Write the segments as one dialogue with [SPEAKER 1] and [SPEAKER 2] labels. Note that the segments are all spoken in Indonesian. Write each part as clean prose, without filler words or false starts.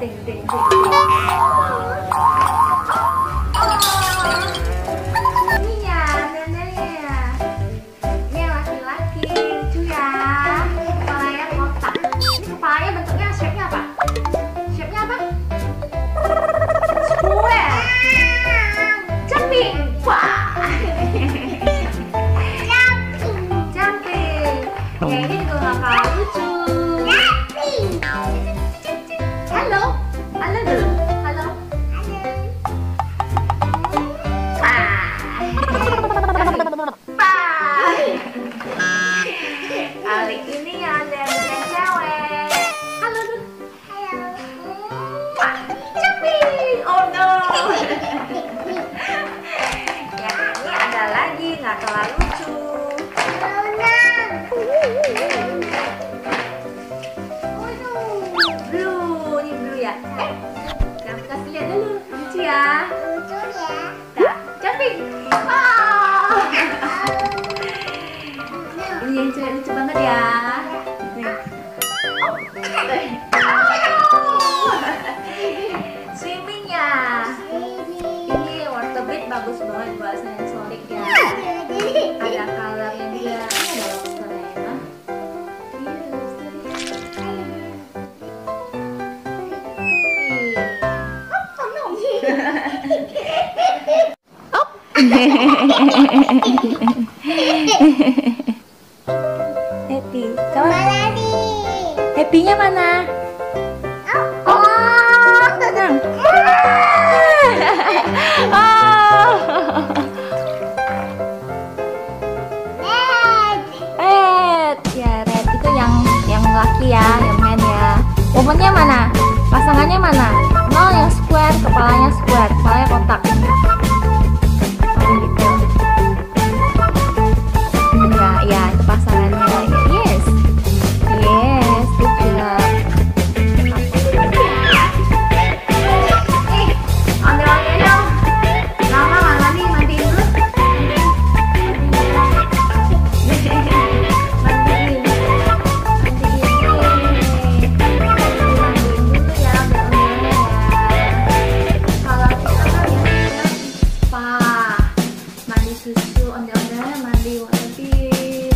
[SPEAKER 1] ting ting ting ting. Ininya, neneknya. Ini yang laki-laki, lucu ya. Kepalanya kotak. Ini kepalanya bentuknya shape-nya apa? Shape-nya apa? Square. Jumping. Wah. Jumping. Ya ini juga nggak kalah lucu. Halo, halo dulu, halo. Kali ini ada yang cewek. Halo dulu. Halo. Jumping. Oh no. Yang ini ada lagi nggak kalah lucu. Blue, ini blue ya. Kamu kasih lihat dulu, lucu ya.
[SPEAKER 2] Lucu ya.
[SPEAKER 1] Nah, jumping. Ini yang cewek lucu banget ya. Nih. Swimming ya. Ini waterbead bagus banget buat sensorik ya. Ada colornya dia. Ini ada lobster ya. Ini ada lobster. Happy, kamu happy-nya mana? Oh, tenang. Oh, red, ya red itu yang laki ya, yang man ya. Womannya mana? Pasangannya mana? No, yang square, kepalanya square, kepalanya kotak. Gitu. Ya, itu pasangannya. Yes, yes, good job. Ondel-ondel dong. Lama nggak mandi, mandiin dulu. Susu ondel-ondel mandi waterbead.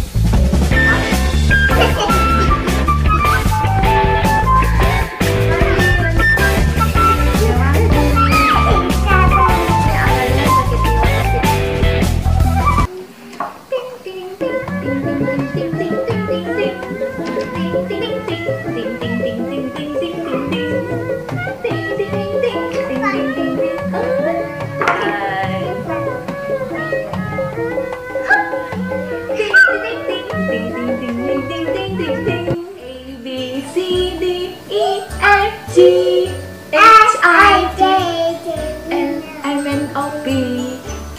[SPEAKER 1] G H I J L M N O P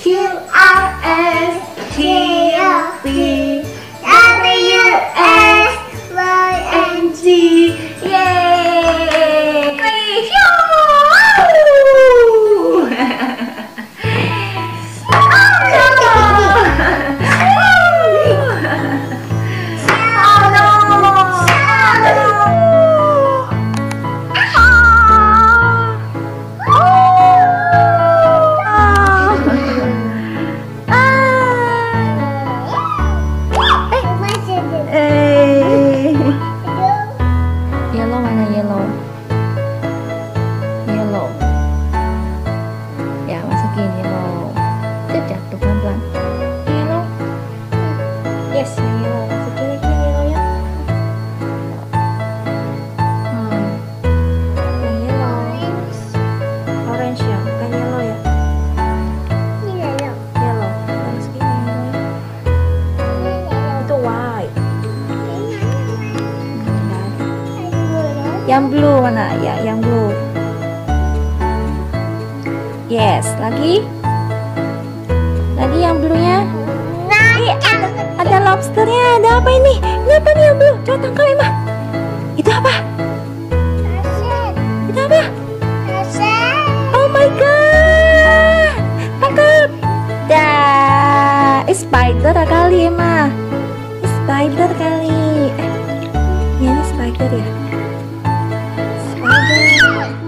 [SPEAKER 1] Q R S T U V W X Y and Z. Yay! Yellow mana yellow? Yellow. Ya masukin yellow. Jatuh pelan-pelan. Yellow. Yes, yellow. Masukin lagi yellow ya. Yang yellow. Orange ya, bukan yellow ya. Yellow. Masukin yellow ya. Itu white. Yang blue mana? Ya, yang blue. Yes, lagi. Lagi yang blue-nya. Ada lobsternya. Ada apa ini? Ini apa nih yang blue? Coba tangkap Emma. Itu apa? Itu apa? Oh my god. Tangkap. Dah. Spider kali Emma. Spider kali. Ya ini spider ya. Spider.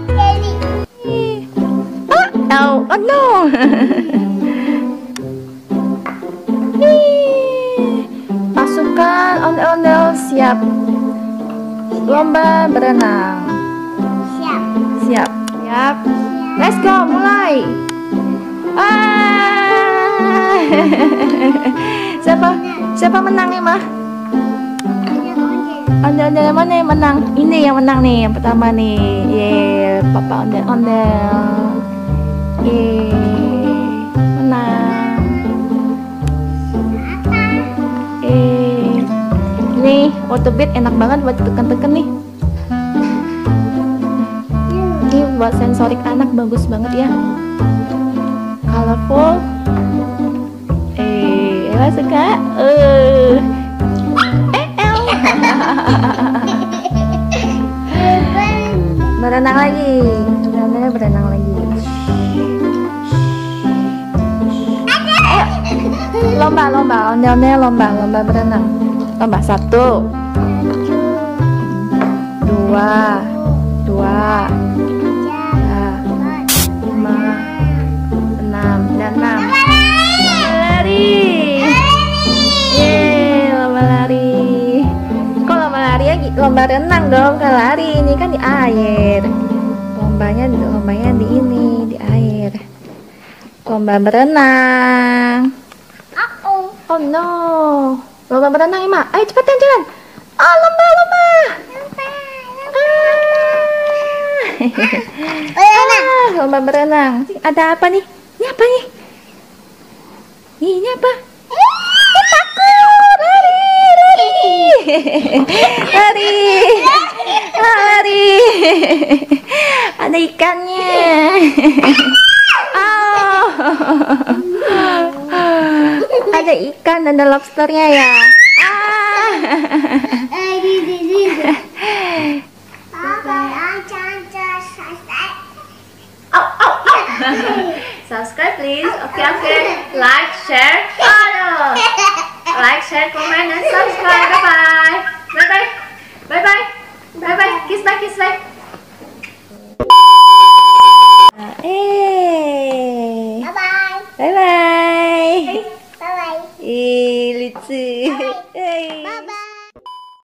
[SPEAKER 1] Pasukan ondel-ondel siap lomba berenang.
[SPEAKER 2] Siap.
[SPEAKER 1] Siap. Siap. Let's go, mulai. Siapa menang nih, Mah? Ondel-ondel yang mana yang menang? Ini yang menang nih, yang pertama nih. Yeay, Papa ondel-ondel. Yeay, menang. Nih, Waterbead enak banget buat tekan-tekan nih. Ini buat sensorik anak bagus banget ya. Colorful. Ella suka. Berenang lagi. Berenang lagi. Lomba, ondel-ondel lomba berenang. Lomba 1, 2, 5, 6. Lari. Lomba lari. Kok lomba lari ya? Lomba renang dong, kan lari. Ini kan di air. Lombanya di ini, di air. Lomba berenang. Oh no. Lomba berenang, Ima. Ayo cepetan jalan. Oh, lomba. Lomba berenang. Ada apa nih? Ini apa nih? Ini apa? Takut. Lari. Ada ikannya. Ada ikan, ada lobsternya ya. Subscribe please. Okay. Like, share, follow. Like, share, comment, and subscribe. Bye-bye. Kiss bye. Bye-bye.
[SPEAKER 2] Bye-bye.
[SPEAKER 1] Lucu.
[SPEAKER 2] Bye-bye.